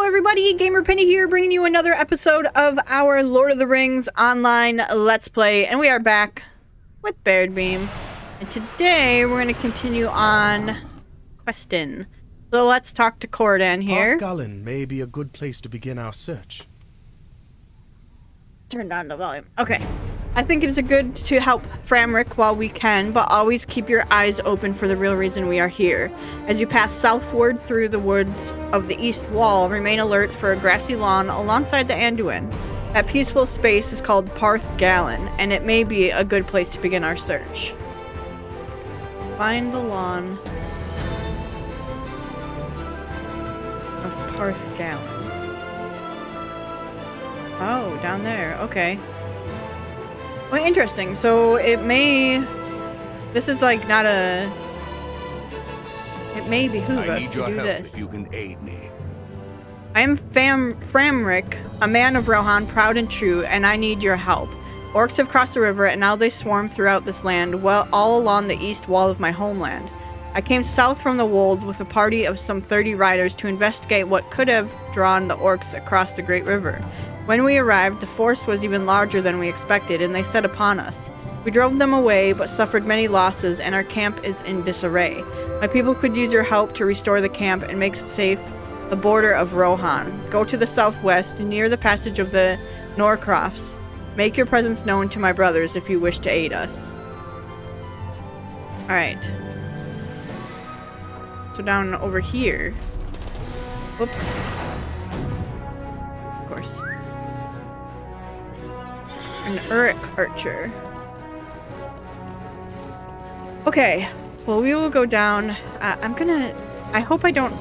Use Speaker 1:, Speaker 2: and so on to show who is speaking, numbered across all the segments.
Speaker 1: everybody, Gamer Penny here, bringing you another episode of our Lord of the Rings online Let's Play, and we are back with Baradbeam. And today we're going to continue on questing. So let's talk to Cordan here.
Speaker 2: Gladden may be a good place to begin our search.
Speaker 1: Turn down the volume. Okay. I think it's good to help Framric while we can, but always keep your eyes open for the real reason we are here. As you pass southward through the woods of the east wall, remain alert for a grassy lawn alongside the Anduin. That peaceful space is called Parth Galen, and it may be a good place to begin our search. Find the lawn of Parth Galen. Oh, down there. Okay. Well, interesting. So it may... This is like not a... It may behoove us to do this.
Speaker 3: If you can aid me.
Speaker 1: I am Framric, a man of Rohan, proud and true, and I need your help. Orcs have crossed the river, and now they swarm throughout this land, well, all along the east wall of my homeland. I came south from the Wold with a party of some 30 riders to investigate what could have drawn the orcs across the Great River. When we arrived, the force was even larger than we expected, and they set upon us. We drove them away, but suffered many losses, and our camp is in disarray. My people could use your help to restore the camp and make safe the border of Rohan. Go to the southwest, near the passage of the Norcrofts. Make your presence known to my brothers if you wish to aid us. Alright. So down over here. Whoops. Of course. An Uruk archer. Okay, well, we will go down. I hope I don't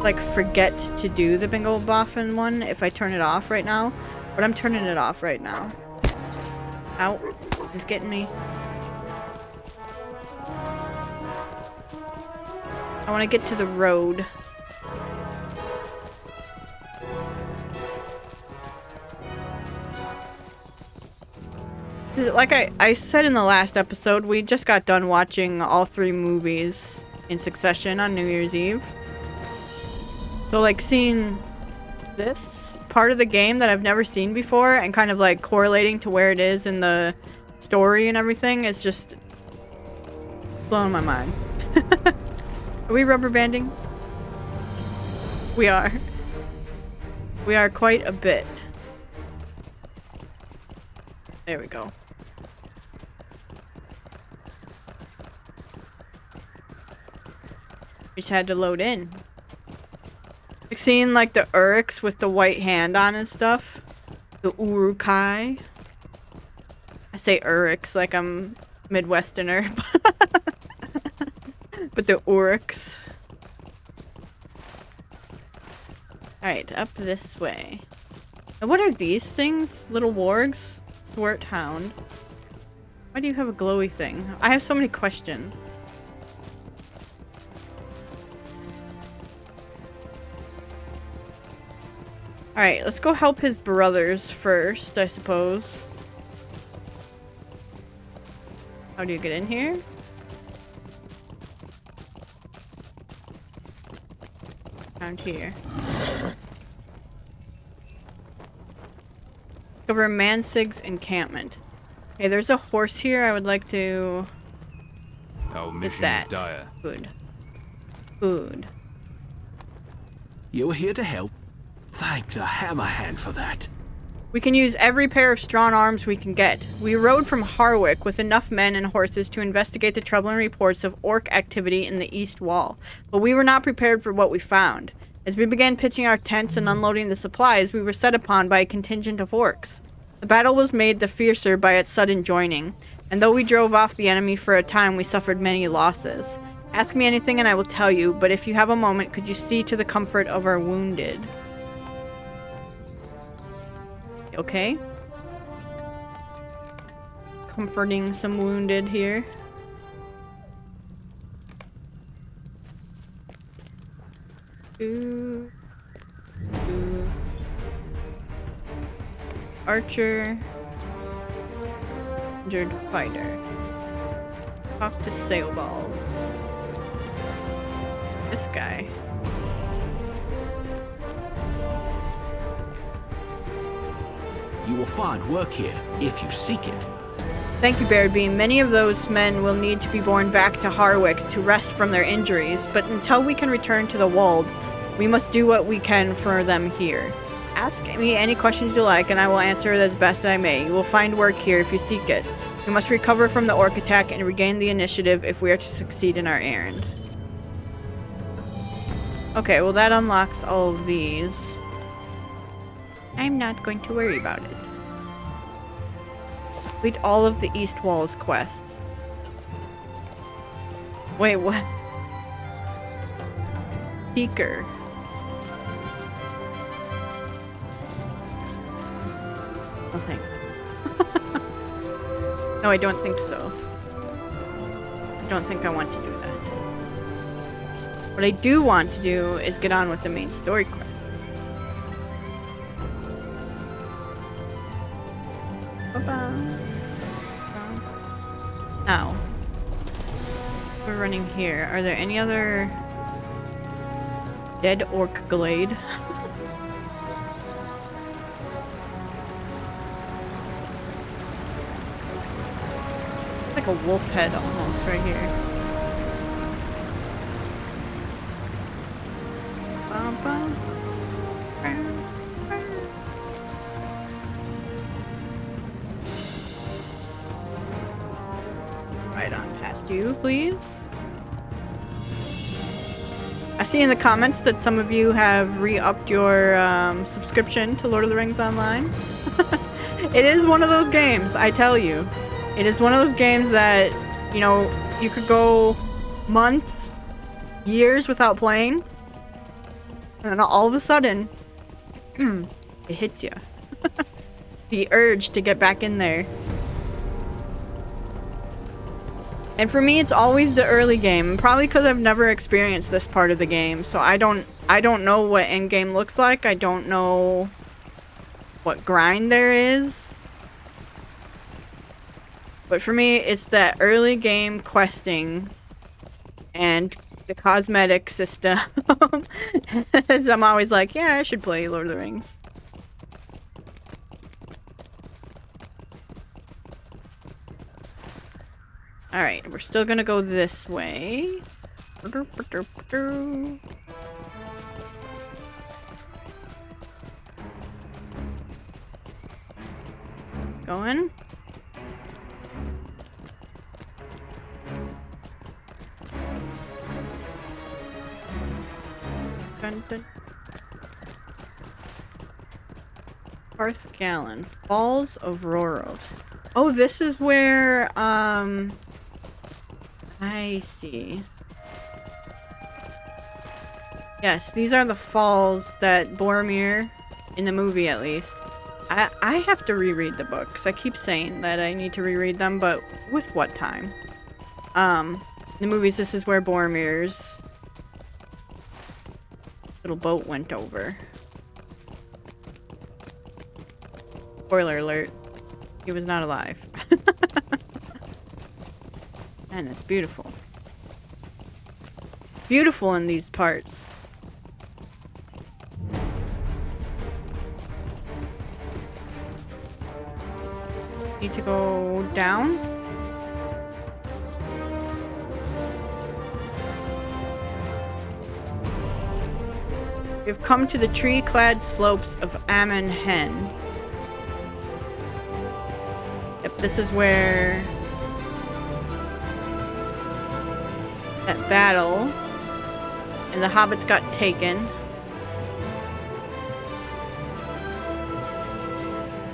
Speaker 1: like forget to do the Bingo Boffin one if I turn it off right now, but I'm turning it off right now. Ow, it's getting me. I want to get to the road. Like I said in the last episode, we just got done watching all 3 movies in succession on New Year's Eve. So like seeing this part of the game that I've never seen before and kind of like correlating to where it is in the story and everything is just blowing my mind. Are we rubber banding? We are. We are quite a bit. There we go. We just had to load in. Like seeing like the Uruks with the white hand on and stuff. The Urukai. I say Uruks like I'm Midwesterner. But the Uruks. Alright, up this way. And what are these things? Little wargs? Swart hound. Why do you have a glowy thing? I have so many questions. Alright, let's go help his brothers first, I suppose. How do you get in here? Around here. Over Mansig's encampment. Okay, there's a horse here. I would like to
Speaker 3: Our
Speaker 1: get
Speaker 3: mission
Speaker 1: that.
Speaker 3: is dire.
Speaker 1: Food. Food.
Speaker 4: You're here to help. Thank the Hammerhand for that.
Speaker 1: We can use every pair of strong arms we can get. We rode from Harwick with enough men and horses to investigate the troubling reports of orc activity in the east wall, but we were not prepared for what we found. As we began pitching our tents and unloading the supplies, we were set upon by a contingent of orcs. The battle was made the fiercer by its sudden joining, and though we drove off the enemy for a time, we suffered many losses. Ask me anything and I will tell you, but if you have a moment, could you see to the comfort of our wounded? Okay. Comforting some wounded here. Ooh. Ooh. Archer. Injured fighter. Talk to Sailball. This guy.
Speaker 4: you will find work here, if you seek it.
Speaker 1: Thank you, Baradbeam. Many of those men will need to be borne back to Harwick to rest from their injuries, but until we can return to the Wold, we must do what we can for them here. Ask me any questions you like, and I will answer it as best I may. You will find work here if you seek it. We must recover from the orc attack and regain the initiative if we are to succeed in our errand. Okay, well that unlocks all of these. I'm not going to worry about it. Complete all of the East Walls quests. Wait, what? Seeker. Nothing. No, I don't think so. I don't think I want to do that. What I do want to do is get on with the main story quest. Now, we're running here. Are there any other dead orc glade? Like a wolf head almost right here. Right on past you, please. I see in the comments that some of you have re-upped your subscription to Lord of the Rings Online. It is one of those games, I tell you. It is one of those games that, you know, you could go months, years without playing, and then all of a sudden, it hits you. The urge to get back in there. And for me, it's always the early game, probably because I've never experienced this part of the game, so I don't know what end game looks like. I don't know what grind there is. But for me, it's that early game questing and the cosmetic system. As I'm always like, yeah, I should play Lord of the Rings. Alright, we're still gonna go this way. Going. Dun, dun. Parth Gallon. Falls of Roros. Oh, this is where, I see. Yes, these are the falls that Boromir, in the movie at least. I have to reread the books. I keep saying that I need to reread them, but with what time? In the movies, this is where Boromir's little boat went over. Spoiler alert. He was not alive. And it's beautiful. Beautiful in these parts. Need to go down? We've come to the tree-clad slopes of Amon Hen. Yep, this is where that battle and the hobbits got taken.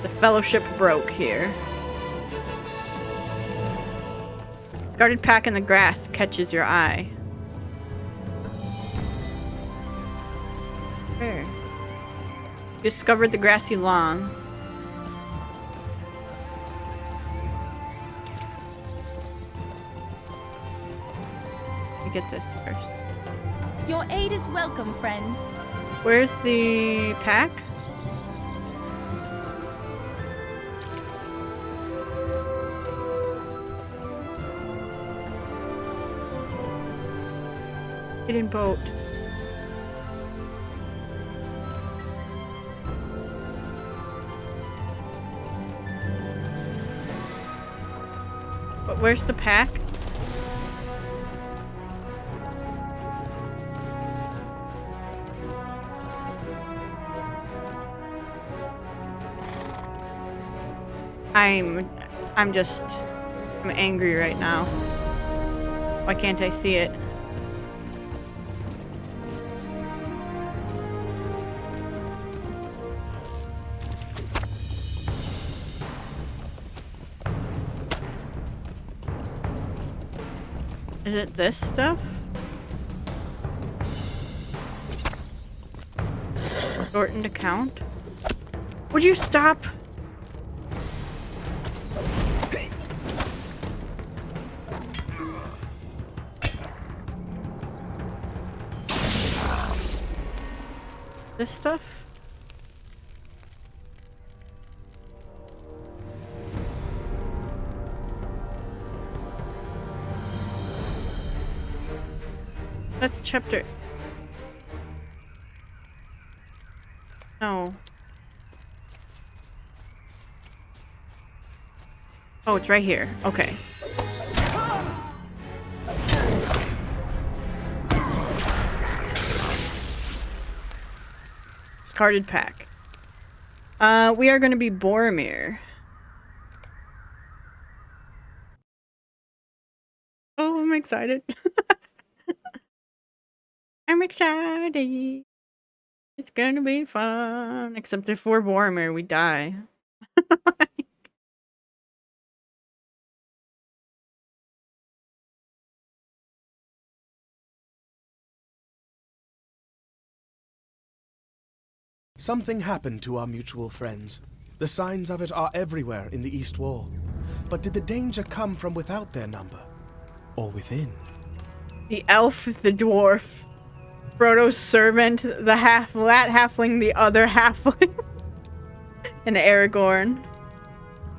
Speaker 1: The fellowship broke here. Discarded pack in the grass catches your eye. Where? Discovered the grassy lawn. Let me get this first.
Speaker 5: Your aid is welcome, friend.
Speaker 1: Where's the pack? Hidden boat. But where's the pack? I'm angry right now. Why can't I see it? Is it this stuff? Shortened account? Would you stop? This stuff? That's chapter... No. Oh, it's right here. Okay. Discarded pack. We are going to be Boromir. Oh, I'm excited. I'm excited. It's gonna be fun. Except if we're Boromir, we die.
Speaker 2: Something happened to our mutual friends. The signs of it are everywhere in the East Wall. But did the danger come from without their number? Or within?
Speaker 1: The elf, the dwarf, Frodo's servant, the halfling, the other halfling, and Aragorn.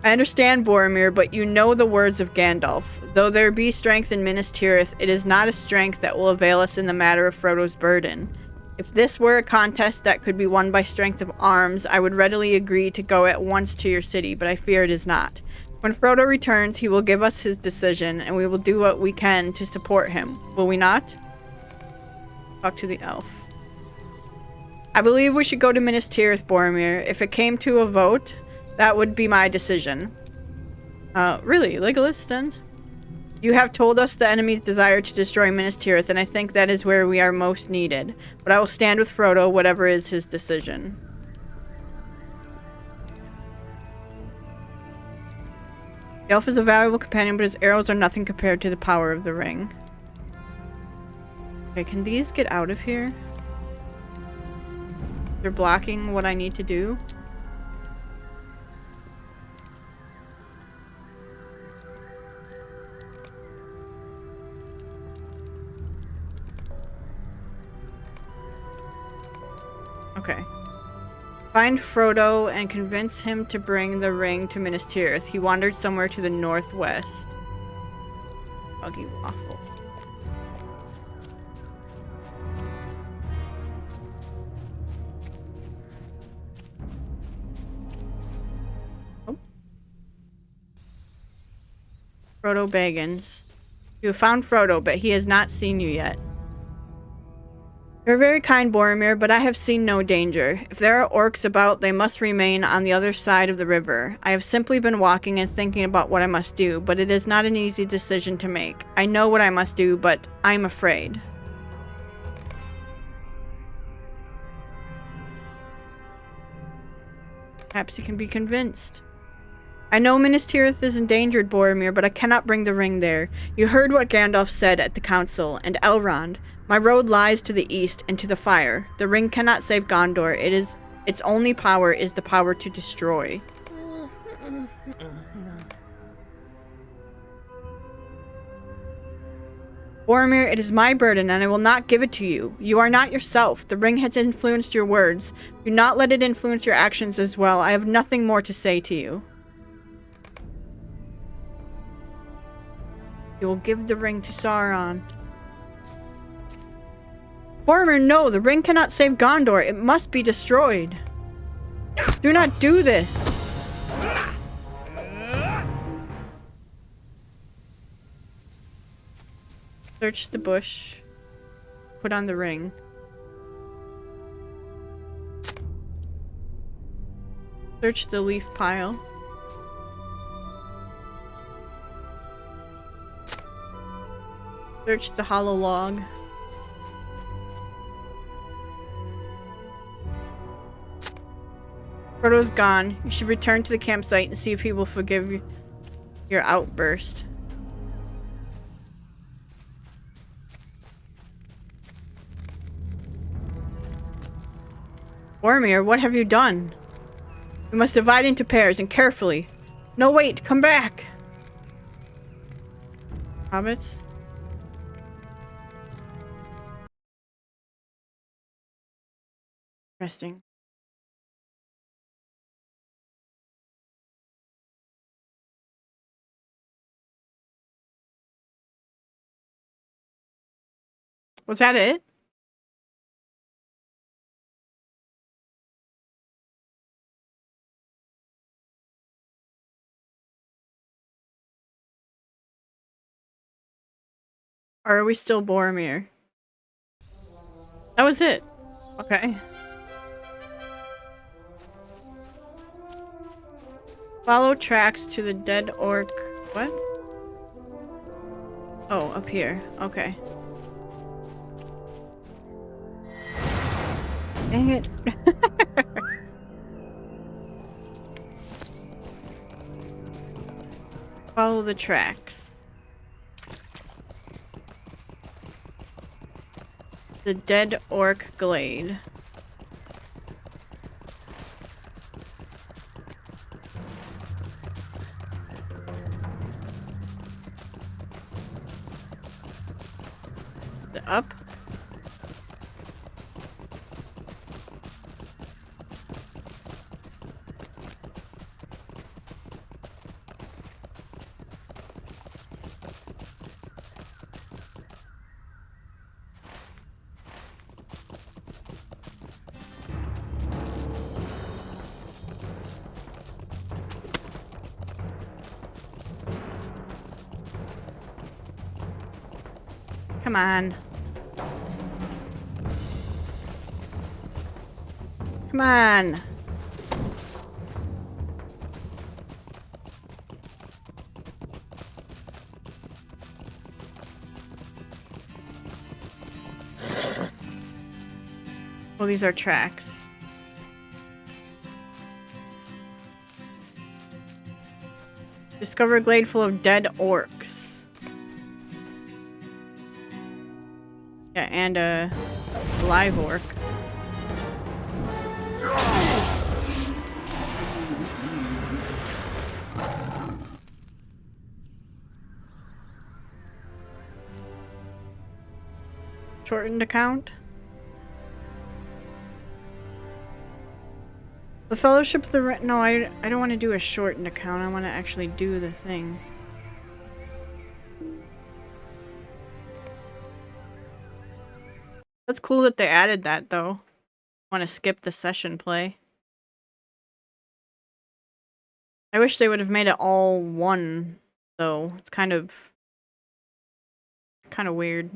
Speaker 1: I understand, Boromir, but you know the words of Gandalf. Though there be strength in Minas Tirith, it is not a strength that will avail us in the matter of Frodo's burden. If this were a contest that could be won by strength of arms, I would readily agree to go at once to your city, but I fear it is not. When Frodo returns, he will give us his decision, and we will do what we can to support him. Will we not? Talk to the elf. I believe we should go to Minas Tirith, Boromir. If it came to a vote, that would be my decision. Really? Legolas, then? You have told us the enemy's desire to destroy Minas Tirith, and I think that is where we are most needed. But I will stand with Frodo, whatever is his decision. The elf is a valuable companion, but his arrows are nothing compared to the power of the ring. Okay, can these get out of here? They're blocking what I need to do. Okay. Find Frodo and convince him to bring the ring to Minas Tirith. He wandered somewhere to the northwest. Buggy waffle. Oh. Frodo Baggins. You have found Frodo, but he has not seen you yet. You're very kind, Boromir, but I have seen no danger. If there are orcs about, they must remain on the other side of the river. I have simply been walking and thinking about what I must do, but it is not an easy decision to make. I know what I must do, but I'm afraid. Perhaps you can be convinced. I know Minas Tirith is endangered, Boromir, but I cannot bring the ring there. You heard what Gandalf said at the council, and Elrond. My road lies to the east and to the fire. The ring cannot save Gondor. Its only power is the power to destroy. Boromir, it is my burden, and I will not give it to you. You are not yourself. The ring has influenced your words. Do not let it influence your actions as well. I have nothing more to say to you. You will give the ring to Sauron. Boromir, no! The ring cannot save Gondor. It must be destroyed. Do not do this! Search the bush. Put on the ring. Search the leaf pile. Search the hollow log. Frodo's gone. You should return to the campsite and see if he will forgive you your outburst. Boromir, what have you done? We must divide into pairs and carefully. No, wait, come back! Hobbits? Interesting. Was that it? Or are we still Boromir? That was it. Okay. Follow tracks to the dead orc. What? Oh, up here. Okay. Dang it. Follow the tracks. The dead orc glade. The up. Come on. Come on. Well, these are tracks. Discover a glade full of dead orcs. Yeah, and a live orc. Shortened account. The Fellowship of the Ring. No, I don't want to do a shortened account. I want to actually do the thing. That's cool that they added that, though. Want to skip the session play. I wish they would have made it all one, though. It's kind of weird.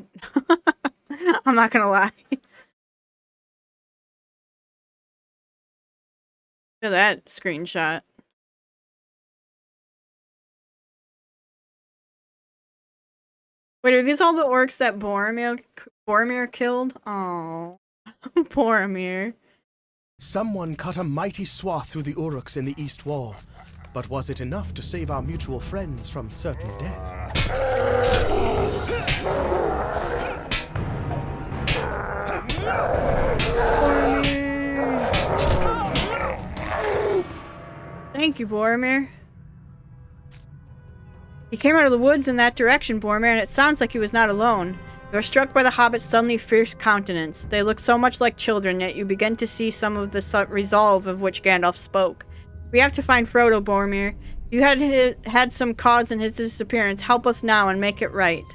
Speaker 1: I'm not gonna lie. Look at that screenshot. Wait, are these all the orcs that Boromir killed? Oh, Boromir.
Speaker 2: Someone cut a mighty swath through the Uruks in the east wall. But was it enough to save our mutual friends from certain death?
Speaker 1: Boromir. Thank you, Boromir. He came out of the woods in that direction, Boromir, and it sounds like he was not alone. You are struck by the hobbit's suddenly fierce countenance. They look so much like children, yet you begin to see some of the resolve of which Gandalf spoke. We have to find Frodo, Boromir. You had some cause in his disappearance. Help us now and make it right.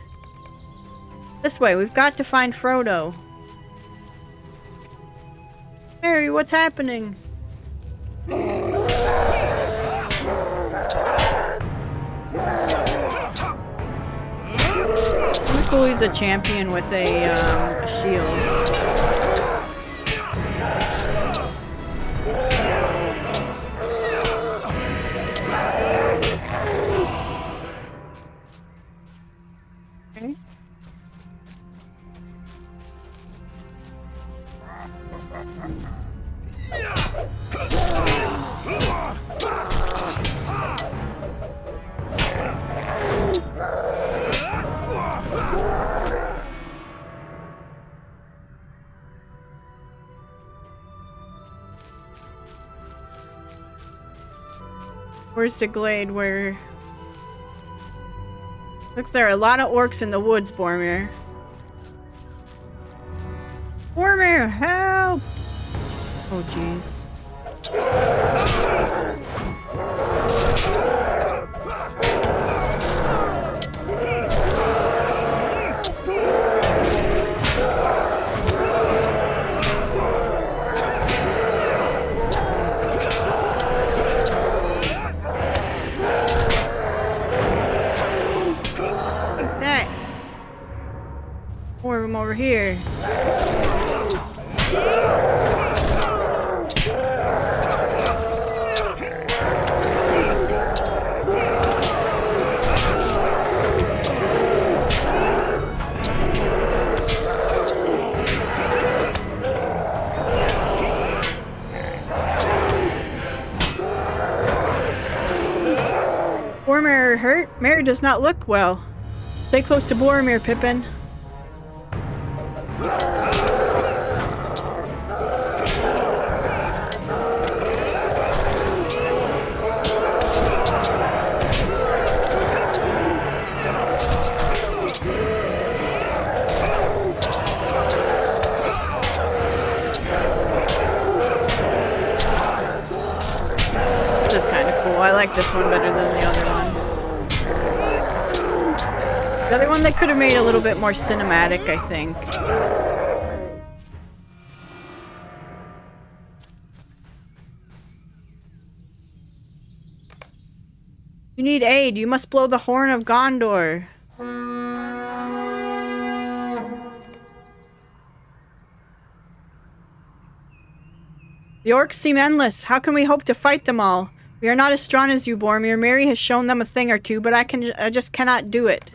Speaker 1: This way, we've got to find Frodo. Merry, what's happening? cool he's a champion with a shield. Okay. Where's the glade where... Looks there are a lot of orcs in the woods, Boromir. Boromir, help! Oh, jeez. More of them over here. Boromir hurt? Mary does not look well. Stay close to Boromir, Pippin. This is kind of cool. I like this one better than the other one. The other one they could have made a little bit more cinematic, I think. You need aid. You must blow the horn of Gondor. The orcs seem endless. How can we hope to fight them all? We are not as strong as you, Boromir. Mary has shown them a thing or two, but I just cannot do it.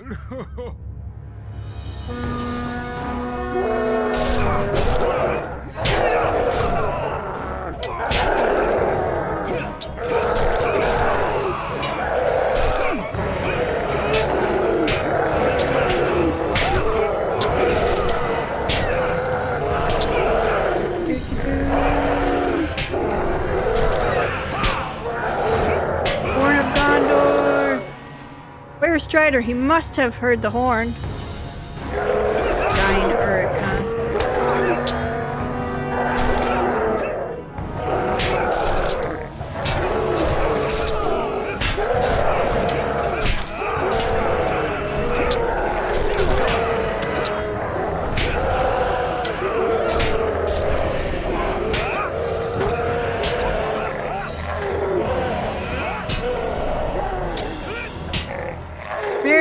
Speaker 1: Strider, he must have heard the horn. Giant Uruk, huh?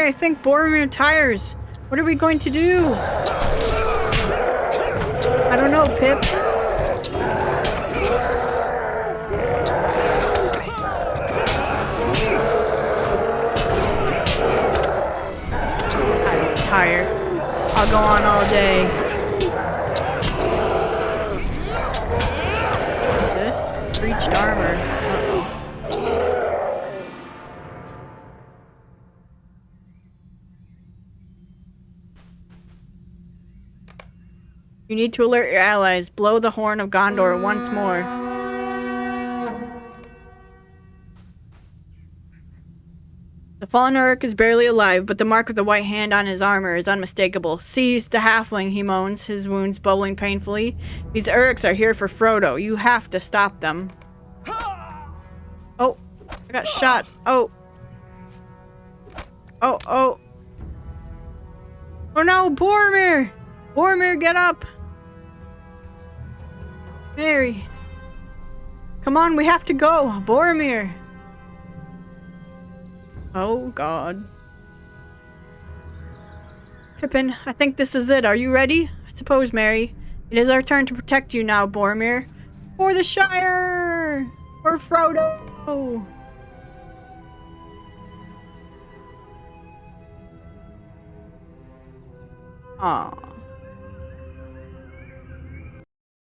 Speaker 1: I think Boromir tires. What are we going to do? I don't know, Pip. I don't tire. I'll go on all day. What's this? Breached armor. You need to alert your allies. Blow the horn of Gondor once more. The fallen Uruk is barely alive, but the mark of the white hand on his armor is unmistakable. Seize the halfling, he moans, his wounds bubbling painfully. These Uruks are here for Frodo. You have to stop them. Oh, I got shot. Oh. Oh, oh. Oh no, Boromir! Boromir, get up! Mary. Come on, we have to go. Boromir. Oh, God. Pippin, I think this is it. Are you ready? I suppose, Mary. It is our turn to protect you now, Boromir. For the Shire! For Frodo! Aw.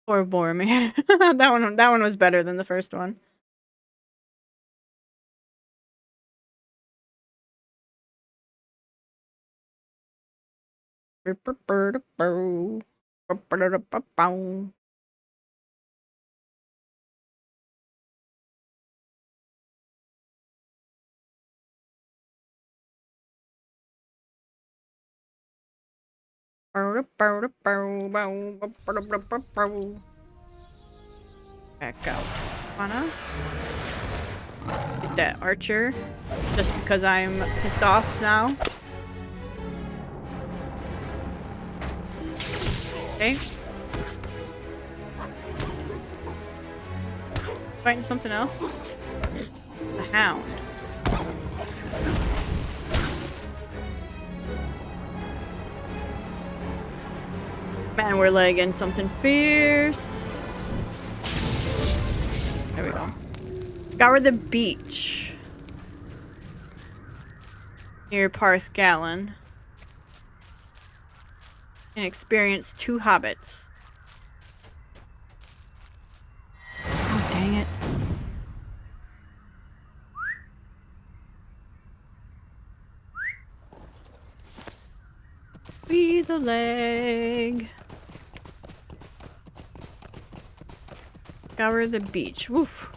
Speaker 1: Poor Boromir. that one was better than the first one. Back out. Wanna get that archer just because I'm pissed off now. Okay. Fighting something else? The hound. Man, we're lagging something fierce. There we go. Scour the beach. Near Parth Gallon. And experience 2 hobbits. Oh, dang it. Be the leg. Scour the beach. Woof.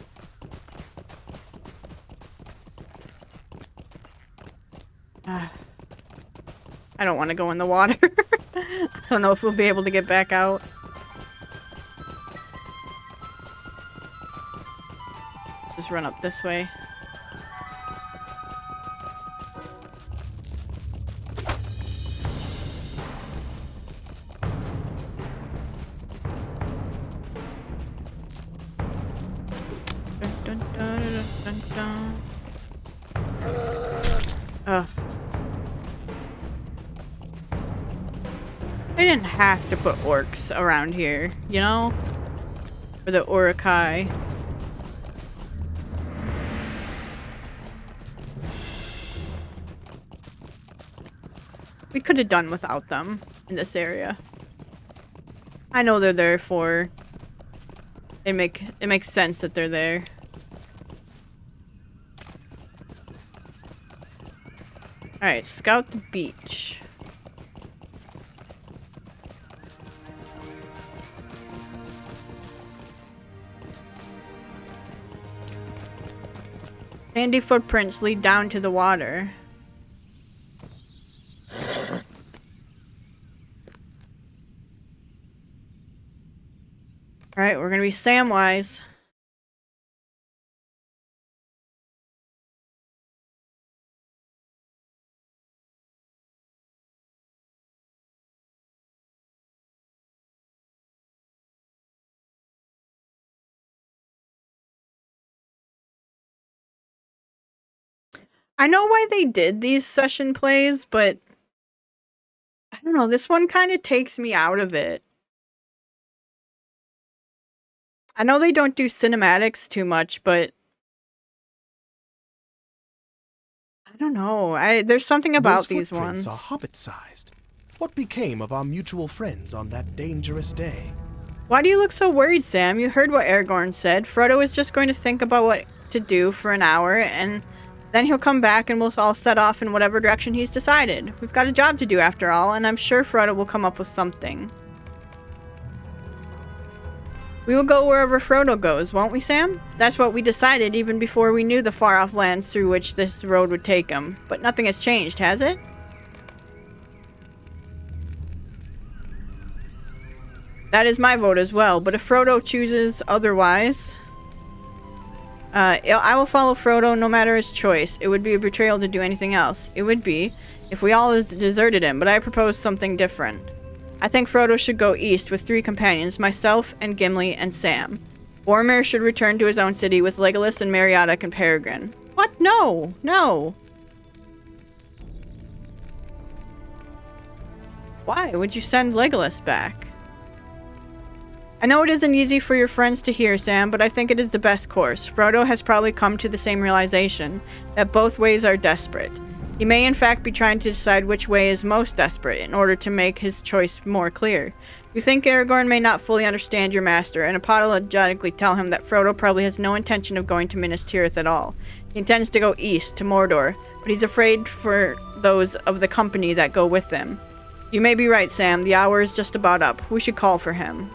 Speaker 1: I don't want to go in the water. I don't know if we'll be able to get back out. Just run up this way. Dun, dun, dun, dun, dun, dun. Ugh. I didn't have to put orcs around here, you know? For the Urukai. We could have done without them in this area. I know they're there for... It makes sense that they're there. Alright, scout the beach. Sandy footprints lead down to the water. Alright, we're gonna be Samwise. I know why they did these session plays, but I don't know, this one kind of takes me out of it. I know they don't do cinematics too much, but I don't know. There's something about these ones.
Speaker 2: Those footprints are hobbit-sized. What became of our mutual friends on that dangerous day?
Speaker 1: Why do you look so worried, Sam? You heard what Aragorn said. Frodo is just going to think about what to do for an hour, and then he'll come back and we'll all set off in whatever direction he's decided. We've got a job to do after all, and I'm sure Frodo will come up with something. We will go wherever Frodo goes, won't we, Sam? That's what we decided even before we knew the far-off lands through which this road would take him. But nothing has changed, has it? That is my vote as well, but if Frodo chooses otherwise... I will follow Frodo no matter his choice. It would be a betrayal to do anything else. It would be, if we all deserted him, but I propose something different. I think Frodo should go east with 3 companions, myself and Gimli and Sam. Boromir should return to his own city with Legolas and Meriadoc and Peregrine. What? No! No! Why would you send Legolas back? I know it isn't easy for your friends to hear, Sam, but I think it is the best course. Frodo has probably come to the same realization, that both ways are desperate. He may in fact be trying to decide which way is most desperate in order to make his choice more clear. You think Aragorn may not fully understand your master, and apologetically tell him that Frodo probably has no intention of going to Minas Tirith at all. He intends to go east, to Mordor, but he's afraid for those of the company that go with him. You may be right, Sam. The hour is just about up. We should call for him.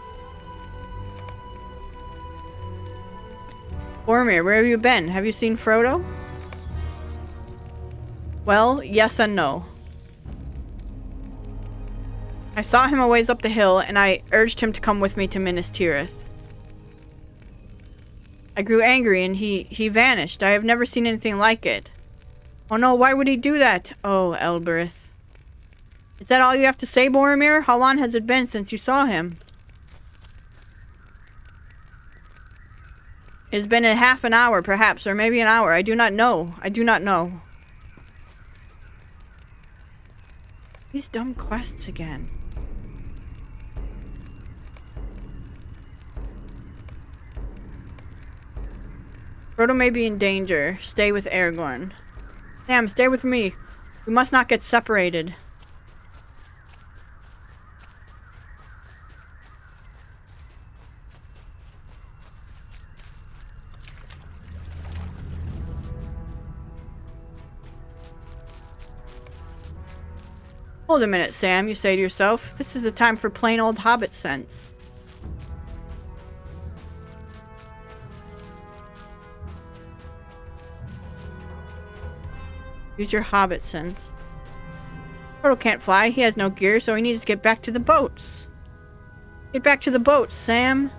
Speaker 1: Boromir, where have you been? Have you seen Frodo? Well, yes and no. I saw him a ways up the hill, and I urged him to come with me to Minas Tirith. I grew angry, and he vanished. I have never seen anything like it. Oh no, why would he do that? Oh, Elbereth. Is that all you have to say, Boromir? How long has it been since you saw him? It has been a half an hour, perhaps, or maybe an hour. I do not know. I do not know. These dumb quests again. Frodo may be in danger. Stay with Aragorn. Sam, stay with me. We must not get separated. Hold a minute, Sam, you say to yourself. This is the time for plain old hobbit sense. Use your hobbit sense. Frodo can't fly. He has no gear, so he needs to get back to the boats. Get back to the boats, Sam.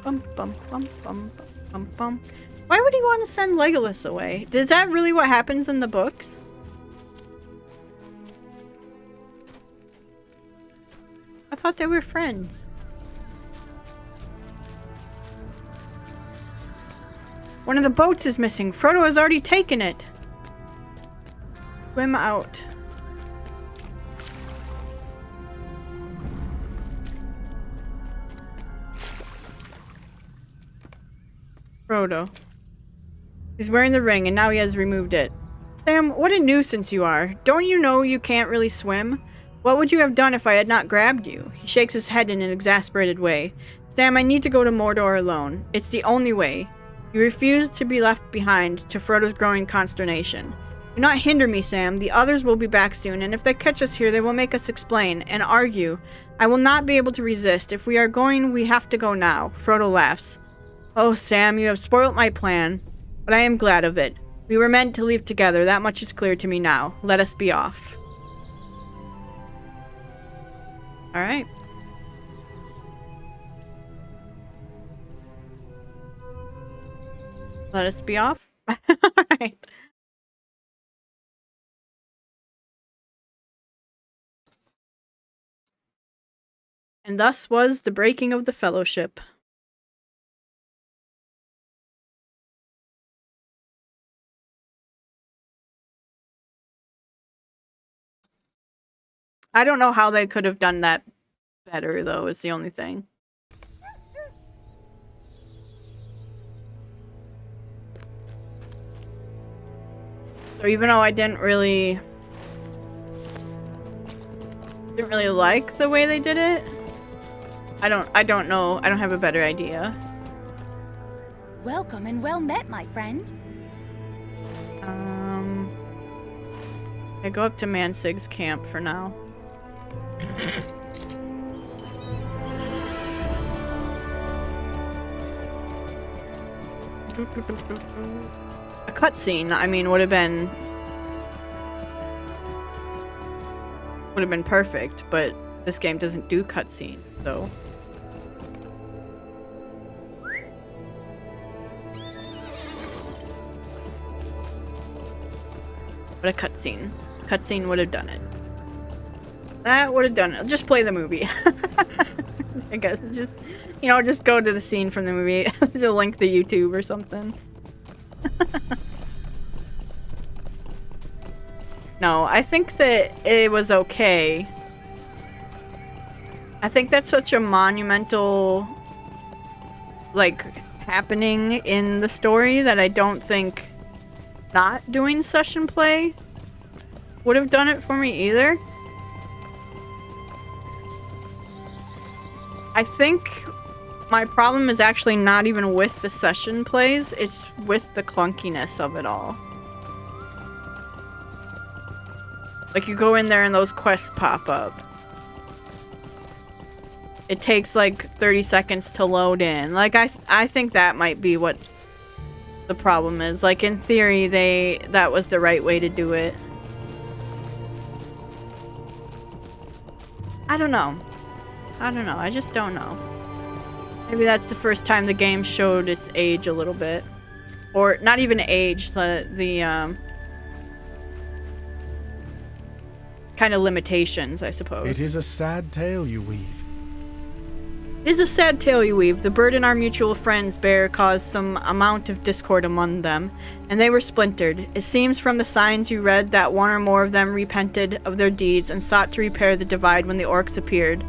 Speaker 1: Bum, bum, bum, bum, bum, bum. Why would he want to send Legolas away? Is that really what happens in the books? I thought they were friends. One of the boats is missing. Frodo has already taken it. Swim out. Frodo. He's wearing the ring, and now he has removed it. Sam, what a nuisance you are. Don't you know you can't really swim? What would you have done if I had not grabbed you? He shakes his head in an exasperated way. Sam, I need to go to Mordor alone. It's the only way. You refuse to be left behind, to Frodo's growing consternation. Do not hinder me, Sam. The others will be back soon, and if they catch us here, they will make us explain and argue. I will not be able to resist. If we are going, we have to go now. Frodo laughs. Oh, Sam, you have spoilt my plan, but I am glad of it. We were meant to leave together. That much is clear to me now. Let us be off. All right. Let us be off. All right. And thus was the breaking of the fellowship. I don't know how they could have done that better, though, is the only thing. So even though I didn't really like the way they did it, I don't know. I don't have a better idea.
Speaker 5: Welcome and well met, my friend.
Speaker 1: I go up to Mansig's camp for now. A cutscene, I mean, would have been perfect, but this game doesn't do cutscenes, so. But a cutscene would have done it. That would have done it. Just play the movie. I guess just, you know, just go to the scene from the movie. Just link the YouTube or something. No, I think that it was okay. I think that's such a monumental, like, happening in the story that I don't think not doing session play would have done it for me either. I think my problem is actually not even with the session plays, it's with the clunkiness of it all. Like, you go in there and those quests pop up. It takes like 30 seconds to load in. Like, I think that might be what the problem is. Like, in theory, that was the right way to do it. I don't know. I just don't know. Maybe that's the first time the game showed its age a little bit. Or not even age, the kind of limitations, I suppose.
Speaker 2: It is a sad tale you weave.
Speaker 1: It is a sad tale you weave. The burden our mutual friends bear caused some amount of discord among them, and they were splintered. It seems from the signs you read that one or more of them repented of their deeds and sought to repair the divide when the orcs appeared.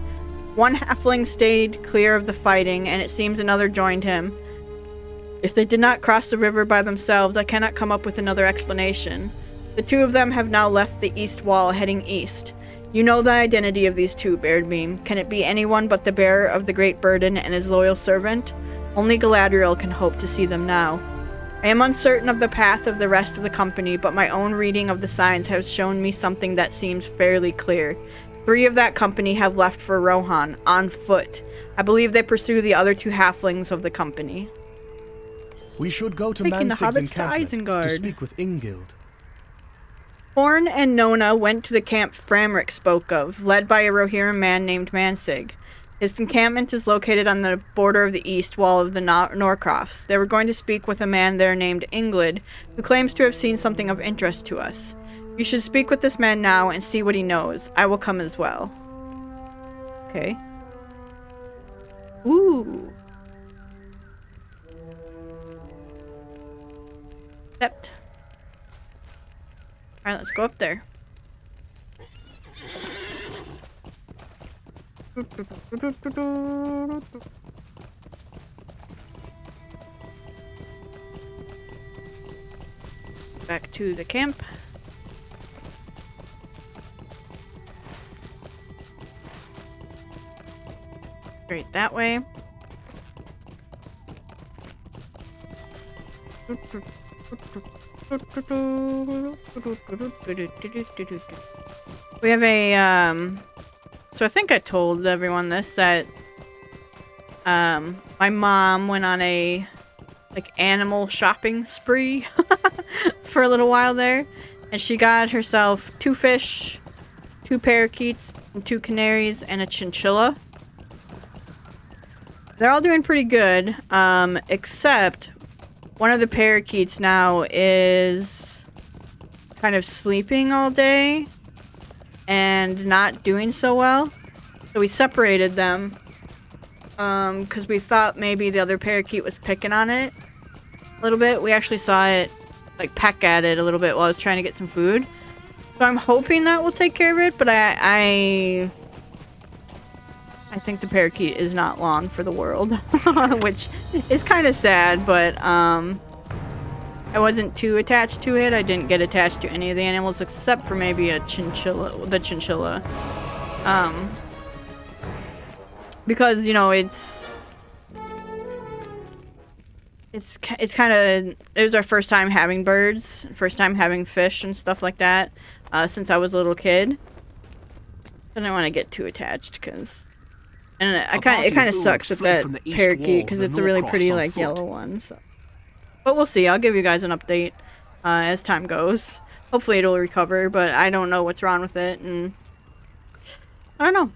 Speaker 1: One halfling stayed clear of the fighting, and it seems another joined him. If they did not cross the river by themselves, I cannot come up with another explanation. The two of them have now left the east wall, heading east. You know the identity of these two, Baradbeam. Can it be anyone but the bearer of the great burden and his loyal servant? Only Galadriel can hope to see them now. I am uncertain of the path of the rest of the company, but my own reading of the signs has shown me something that seems fairly clear. 3 of that company have left for Rohan, on foot. I believe they pursue the other 2 halflings of the company.
Speaker 2: We should go to
Speaker 1: Taking the
Speaker 2: Mansig's
Speaker 1: hobbits to
Speaker 2: encampment
Speaker 1: Isengard.
Speaker 2: to speak with Ingild.
Speaker 1: Horn and Nona went to the camp Framric spoke of, led by a Rohirrim man named Mansig. His encampment is located on the border of the east wall of the Norcrofts. They were going to speak with a man there named Inglid, who claims to have seen something of interest to us. You should speak with this man now and see what he knows. I will come as well. Okay. Ooh. Accept. Alright, let's go up there. Back to the camp. Straight that way. We have a, so I think I told everyone this, that, my mom went on a, like, animal shopping spree for a little while there, and she got herself 2 fish, 2 parakeets, and 2 canaries, and a chinchilla. They're all doing pretty good, except one of the parakeets now is kind of sleeping all day and not doing so well. So we separated them because we thought maybe the other parakeet was picking on it a little bit. We actually saw it like peck at it a little bit while I was trying to get some food. So I'm hoping that will take care of it, but I think the parakeet is not long for the world, which is kind of sad, but I wasn't too attached to it. I didn't get attached to any of the animals except for maybe the chinchilla. Because, you know, it's kind of, it was our first time having birds, first time having fish and stuff like that, since I was a little kid. I don't want to get too attached because, and it kind of sucks with that parakeet because it's a really pretty like yellow one. So, but we'll see. I'll give you guys an update as time goes. Hopefully it'll recover, but I don't know what's wrong with it, and I don't know.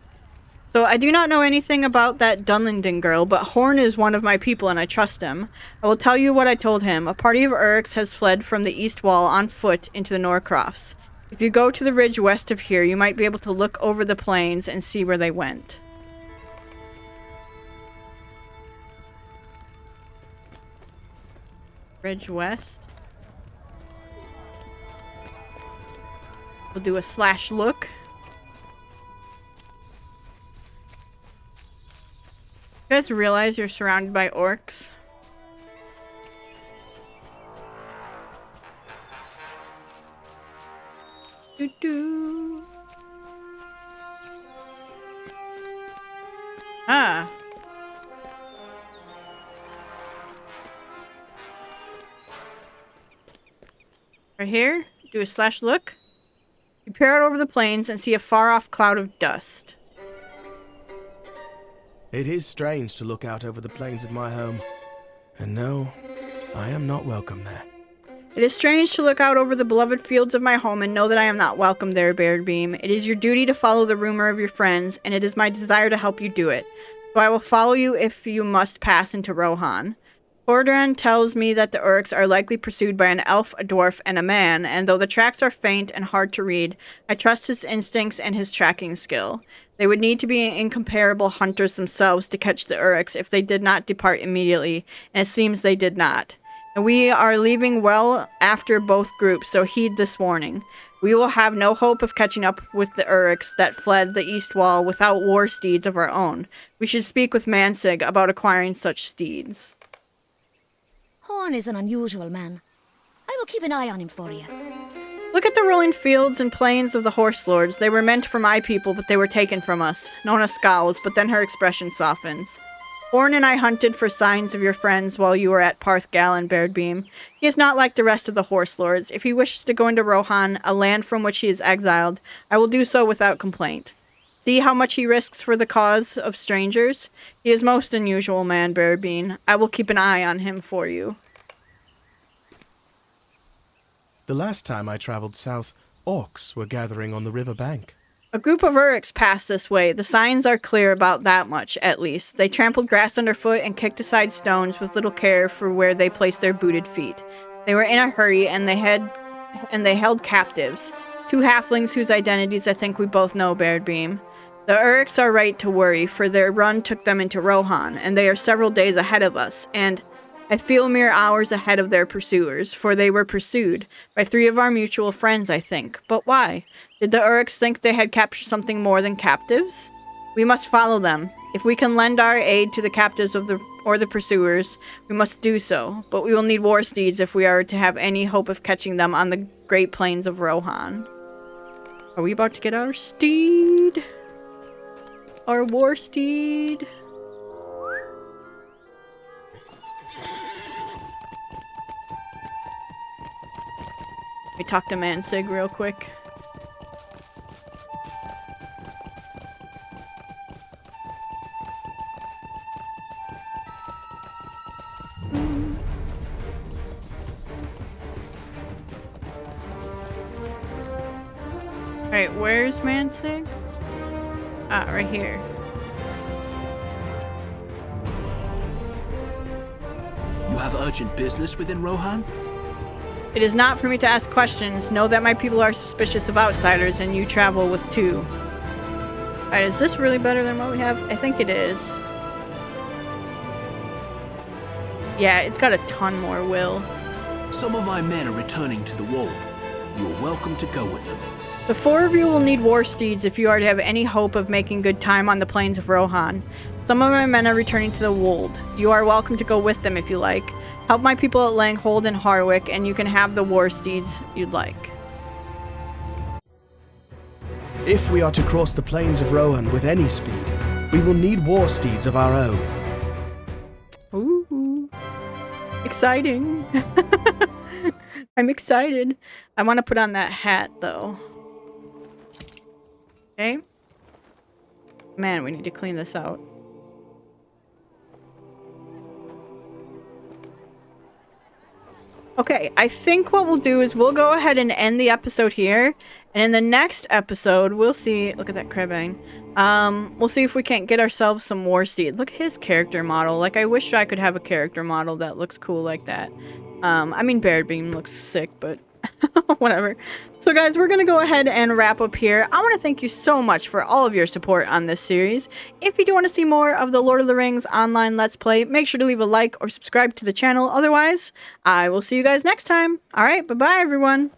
Speaker 1: So I do not know anything about that Dunlendon girl, but Horn is one of my people and I trust him. I will tell you what I told him. A party of Urks has fled from the east wall on foot into the Norcrofts. If you go to the ridge west of here, you might be able to look over the plains and see where they went. Ridge west. We'll do a slash look. You guys realize you're surrounded by orcs? Doo-doo. Ah. Right here, do a slash look. You peer out over the plains and see a far-off cloud of dust.
Speaker 2: It is strange to look out over the plains of my home. And no, I am not welcome there.
Speaker 1: It is strange to look out over the beloved fields of my home and know that I am not welcome there, Baradbeam. It is your duty to follow the rumor of your friends, and it is my desire to help you do it. So I will follow you if you must pass into Rohan. Cordran tells me that the Urks are likely pursued by an elf, a dwarf, and a man, and though the tracks are faint and hard to read, I trust his instincts and his tracking skill. They would need to be incomparable hunters themselves to catch the Urks if they did not depart immediately, and it seems they did not. And we are leaving well after both groups, so heed this warning. We will have no hope of catching up with the Urks that fled the East Wall without war steeds of our own. We should speak with Mansig about acquiring such steeds.
Speaker 6: Horn is an unusual man. I will keep an eye on him for you.
Speaker 1: Look at the rolling fields and plains of the Horse Lords. They were meant for my people, but they were taken from us. Nona scowls, but then her expression softens. Horn and I hunted for signs of your friends while you were at Parthgal and Baradbeam. He is not like the rest of the Horse Lords. If he wishes to go into Rohan, a land from which he is exiled, I will do so without complaint. See how much he risks for the cause of strangers? He is most unusual man, Baradbeam. I will keep an eye on him for you.
Speaker 2: The last time I traveled south, orcs were gathering on the river bank.
Speaker 1: A group of Urks passed this way. The signs are clear about that much, at least. They trampled grass underfoot and kicked aside stones with little care for where they placed their booted feet. They were in a hurry, and they held captives. 2 halflings whose identities I think we both know, Baradbeam. The Urks are right to worry, for their run took them into Rohan, and they are several days ahead of us, and I feel mere hours ahead of their pursuers, for they were pursued by 3 of our mutual friends, I think. But why? Did the Urks think they had captured something more than captives? We must follow them. If we can lend our aid to the captives of the pursuers, we must do so. But we will need war steeds if we are to have any hope of catching them on the great plains of Rohan. Are we about to get our steed? Our war steed? Let me talk to Mansig real quick. Alright, where's Mansig? Ah, right here.
Speaker 4: You have urgent business within Rohan?
Speaker 1: It is not for me to ask questions. Know that my people are suspicious of outsiders, and you travel with 2. Alright, is this really better than what we have? I think it is. Yeah, it's got a ton more will.
Speaker 4: Some of my men are returning to the wall. You are welcome to go with them.
Speaker 1: The 4 of you will need war steeds if you are to have any hope of making good time on the plains of Rohan. Some of my men are returning to the Wold. You are welcome to go with them if you like. Help my people at Langhold and Harwick, and you can have the war steeds you'd like.
Speaker 2: If we are to cross the plains of Rohan with any speed, we will need war steeds of our own.
Speaker 1: Ooh. Exciting. I'm excited. I want to put on that hat, though. Okay. Man, we need to clean this out. Okay, I think what we'll do is we'll go ahead and end the episode here. And in the next episode, we'll see... Look at that cribbing. We'll see if we can't get ourselves some war steed. Look at his character model. Like, I wish I could have a character model that looks cool like that. I mean, Baradbeam looks sick, but... Whatever. So guys, we're going to go ahead and wrap up here. I want to thank you so much for all of your support on this series. If you do want to see more of the Lord of the Rings online Let's Play, make sure to leave a like or subscribe to the channel. Otherwise, I will see you guys next time. All right, bye-bye, everyone.